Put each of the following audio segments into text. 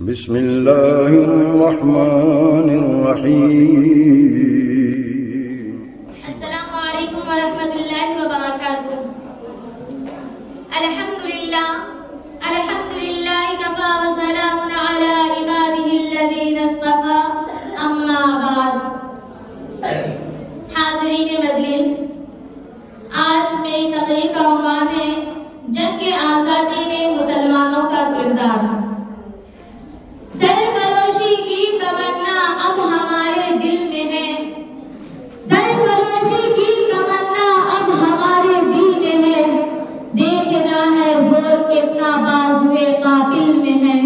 بسم اللہ الرحمن الرحیم۔ السلام علیکم ورحمۃ اللہ وبرکاتہ۔ الحمدللہ کفا وسلام علی عبادہ الذین اصطفیٰ، اما بعد۔ حاضرین مجلس، آج میری تقریر کا عنوان ہے جنگ آزادی میں مسلمانوں کا کردار۔ سرفروشی کی تمنا اب ہمارے دل میں ہے، سرفروشی کی تمنا اب ہمارے دل میں ہے، دیکھنا ہے زور کتنا بازوئے قاتل میں ہے۔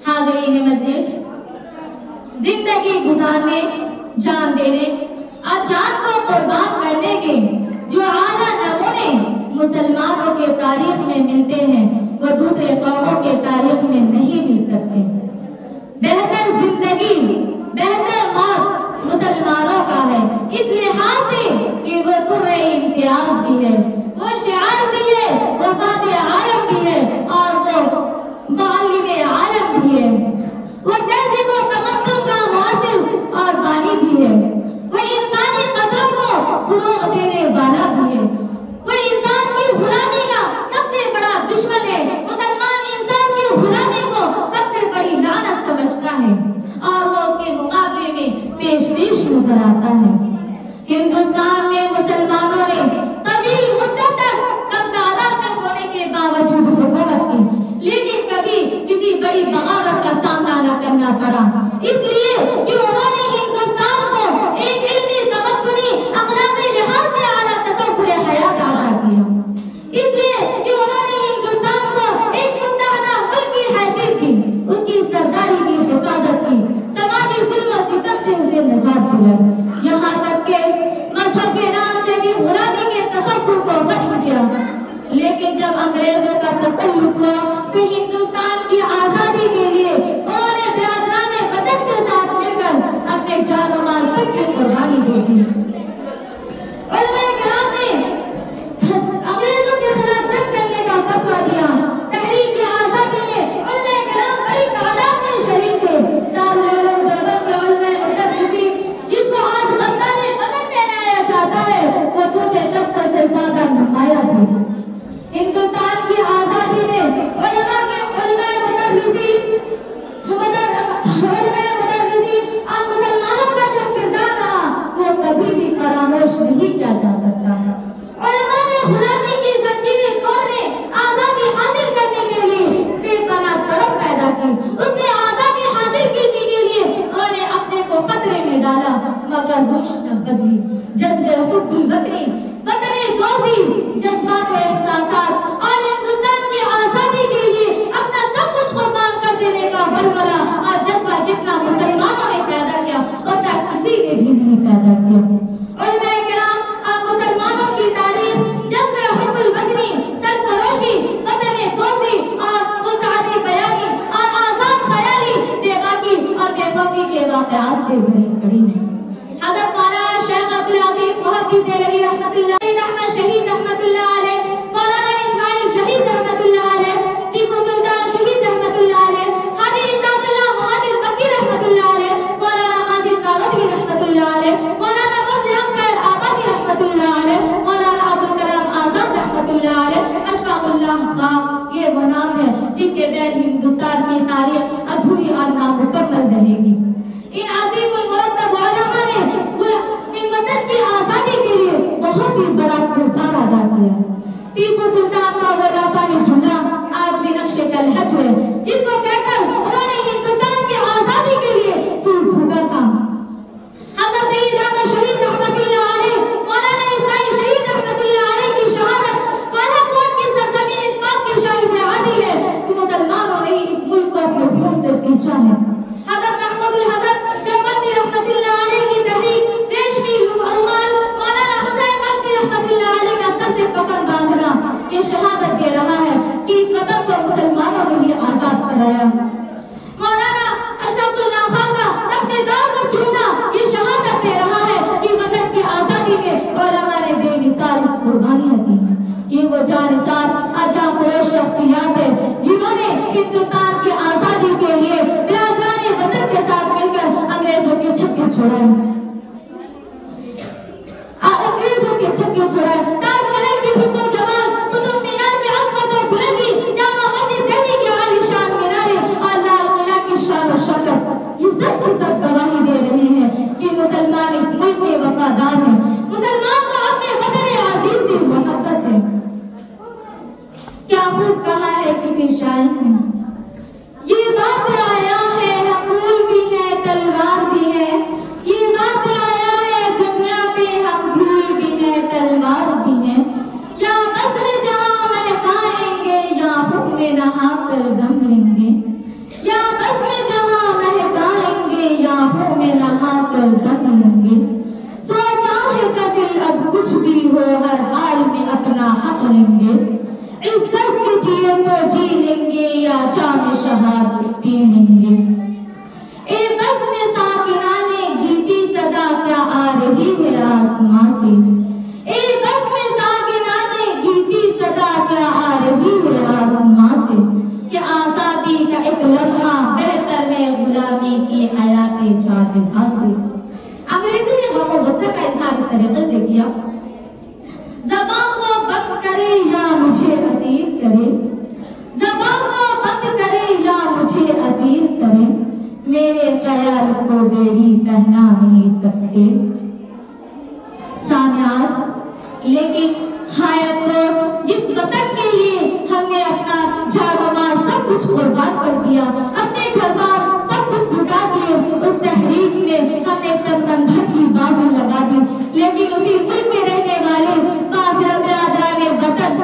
حاضرین مجلس، زندگی گزارنے، جان دینے اور جان کو قربان کرنے کے جو اعلیٰ نمونے مسلمانوں کے تاریخ میں ملتے ہیں وہ دوسرے قوموں کے تاریخ میں نہیں مل سکتے۔ بہتر زندگی، بہتر موت مسلمانوں کا ہے، اس لحاظ سے کہ وہ قرۂ امتیاز بھی ہے، وہ شعار بھی ہے، وہ فاتح عالم بھی ہے اور وہ معلم عالم بھی ہے، وہ درد و تمدن کا مؤسس اور بانی بھی ہے، وہ انسانی قدروں کو فروغ دینے والا بھی ہے، وہ انسان کی غلامی کا سب سے بڑا دشمن ہے، مسلمان انسان کی غلامی کو سب سے بڑی لعنت سمجھتا ہے اور وہ اس کے مقابلے میں پیش نظر آتا ہے۔ ہندوستان میں مسلمانوں نے طویل مدت تک کم تعداد میں ہونے کے باوجود حکومت کی، لیکن کبھی کسی بڑی بغاوت کا سامنا نہ کرنا پڑا، اس لیے کہ انہوں نے ہندوستان کو ایک علمی تمدنی اخلاقی لحاظ سے اعلیٰ تصور حیات عطا کیا، اس لیے کہ انہوں نے ہندوستان کو ایک متحدہ ملک کی حیثیت دی، اس کی سرداری کی حفاظت کی، سماجی ظلم و ستم سے اسے نجات دیا، یہاں تک کہ مذہب کے نام سے بھی غلامی کے تصور کو ختم کیا۔ لیکن جب انگریزوں کا تسلط ہوا تو ہندوستان کی آزادی کے لیے انہوں نے برادران وطن کے ساتھ مل کر اپنے جان و مال سب کی قربانی دے دی۔ علماء کرام نے انگریزوں کے خلاف جنگ کرنے کا فتویٰ دیا۔ تحریک آزادی میں علماء کرام بڑی تعداد میں شریک تھے۔ دارالعلوم دیوبند کے علماء محدثین، جس کو آج غدار وطن کہلایا جاتا ہے، وہ دوسرے طبقوں سے زیادہ نمایاں تھے۔ ہندوستان کی آزادی میں علماء محدثین اور مسلمانوں کا جو کردار رہا وہ کبھی بھی فراموش نہیں کیا جا سکتا۔ علماء نے غلامی کی زنجیریں توڑنے، آزادی حاصل کرنے کے لیے بے پناہ طلب پیدا کی، اس نے آزادی حاصل کی کے لیے انہوں نے اپنے کو خطرے میں ڈالا، مگر ہوش نہ بدلی۔ جذبہ حب الوطنی، وطن دوستی، جذبات و احساسات اور ہندوستان کی آزادی کے لیے اپنا سب کچھ قربان کر دینے کا بلبلہ اور جذبہ جتنا مسلمانوں نے پیدا کیا اتنا کسی نے بھی نہیں پیدا کیا۔ علماء کرام اور مسلمانوں کی تاریخ جذبہ حب الوطنی، سرفروشی، وطن دوستی اور وسعت بیانی اور آزاد خیالی، بے باکی اور بے خوفی کے واقعات سے بھری پڑی ہے۔ حضرت مولانا شیخ عبدالعزیز محدث دہلوی رحمۃ اللہ علیہ، احمد شہید رحمۃ اللہ علیہ، مولانا اسماعیل شہید رحمۃ اللہ علیہ، ٹیپو سلطان شہید رحمۃ اللہ علیہ، حاجی امداد اللہ مہاجر مکی رحمۃ اللہ علیہ، مولانا قاسم کاوتوی رحمۃ اللہ علیہ، مولانا فضل احمد آبادی رحمۃ اللہ علیہ، مولانا ابوالکلام آزاد رحمۃ اللہ علیہ، اشفاق اللہ خان، یہ وہ نام ہے جن کے بغیر ہندوستان کی تاریخ ادھوری اور نامکمل رہے گی۔ ان عظیم المرتب علماء نے وطن کی آزادی کے لیے بہت ہی بڑا کردار چھڑائے، انگریزوں کے چھکے چھڑائے، تاج محل کی حسن و جمال، قطب مینار کی عظمت و بلندی، جامع مسجد دہلی کے عالیشان مینارے اور لال قلعہ کی شان و شوکت، یہ سب کی سب گواہی دے رہے ہیں کہ مسلمان اس ملک کے وفادار ہیں، مسلمان کو اپنے وطن عزیز سے محبت ہے۔ کیا خوب کہا ہے کسی شاعر نے، یہ بات آیا ہے حقول بھی ہے تلوار بھی ہے، یہ بات آیا ہے دنیا میں ہم بھول بھی ہے تلوار بھی ہے، یا بزم جہاں مہکائیں گے یا حکم نہا کر دم لیں گے، یا بزم جہاں مہکائیں گے یا حکم نہا کر دم لیں گے، سوچا ہے قتل اب کچھ بھی ہو ہر حال میں اپنا حق لیں گے، عزت کے جیے تو جی لیں گے یا جام شہادت پی لیں گے، اے بزم ساکنانے گیتی صدا کیا آ رہی ہے آسماں سے، اے بزم ساکنانے گیتی صدا کیا آ رہی ہے آسماں سے، کہ آزادی کا ایک لمحہ بہتر ہے غلامی کی حیات جاوداں سے۔ انگریزی نے غم و غصے کا اظہار اس طریقے سے کیا، زبان کو بند کرے یا مجھے اسیر کرے، زبان کو بند کرے یا مجھے اسیر کرے، میرے خیال کو بیڑی پہنا نہیں سکتے۔ سامعات، لیکن ہائے افسوس جس وطن کے لیے ہم نے اپنا جان و مال سب کچھ قربان کر دیا، اپنے گھر بار سب کچھ لٹا دیے، اس تحریک میں ہم نے تن من دھن کی بازی لگا دی، لیکن اسی ملک میں رہنے والے برادران وطن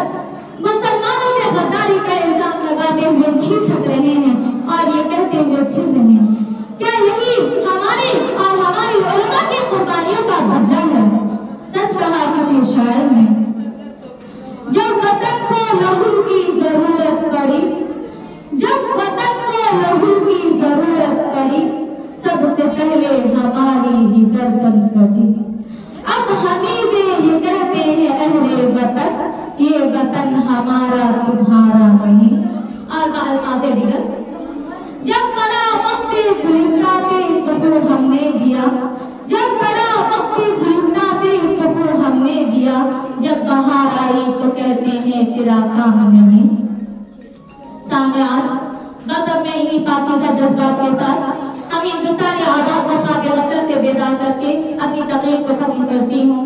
مسلمانوں میں غداری کا الزام لگاتے ہوئے کھیسک رہے ہیں اور یہ کہتے ہوئے پھر رہے ہیں، کیا یہی ہماری اور ہماری علماء کی قربانیوں کا بدلہ ہے؟ سچ کہا کسی شاعر نے، جب وطن کو لہو کی ضرورت پڑی، جب وطن کو لہو کی ضرورت پڑی، سب سے پہلے ہماری ہی گردن کٹی، اب ہمیں سے یہ کہتے ہیں اہل وطن، یہ وطن ہمارا تمہارا نہیں۔ اور الفاظ دیگر، جب بڑا وقت گلستہ پہ کفو ہم نے دیا، جب بڑا وقت گلستہ پہ کفو ہم نے دیا، جب بہار آئی تو کہتے ہیں تیرا کام نہیں۔ سامعات، بس اب میں انہی پاکیزہ جذبات کے ساتھ ہم ہندوستانی آباد مقام وطن سے بیدار کر کے اپنی تقریر کو ختم کرتی ہوں۔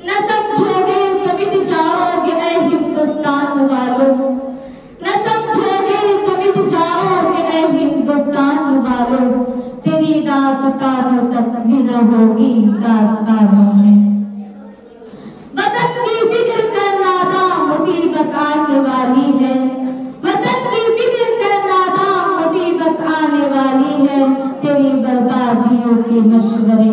نہ سمجھو گے تو مٹ جاؤ گے اے ہندوستان والو، نہ سمجھو گے تو مٹ جاؤ گے اے ہندوستان والو، تیری داستانوں تک بھی نہ ہوگی داستانوں میں۔ وطن کی فکر کرنا دا مصیبت آنے والی ہے، وطن کی فکر کرنا دا مصیبت آنے والی ہے، تیری بربادیوں کے مشورے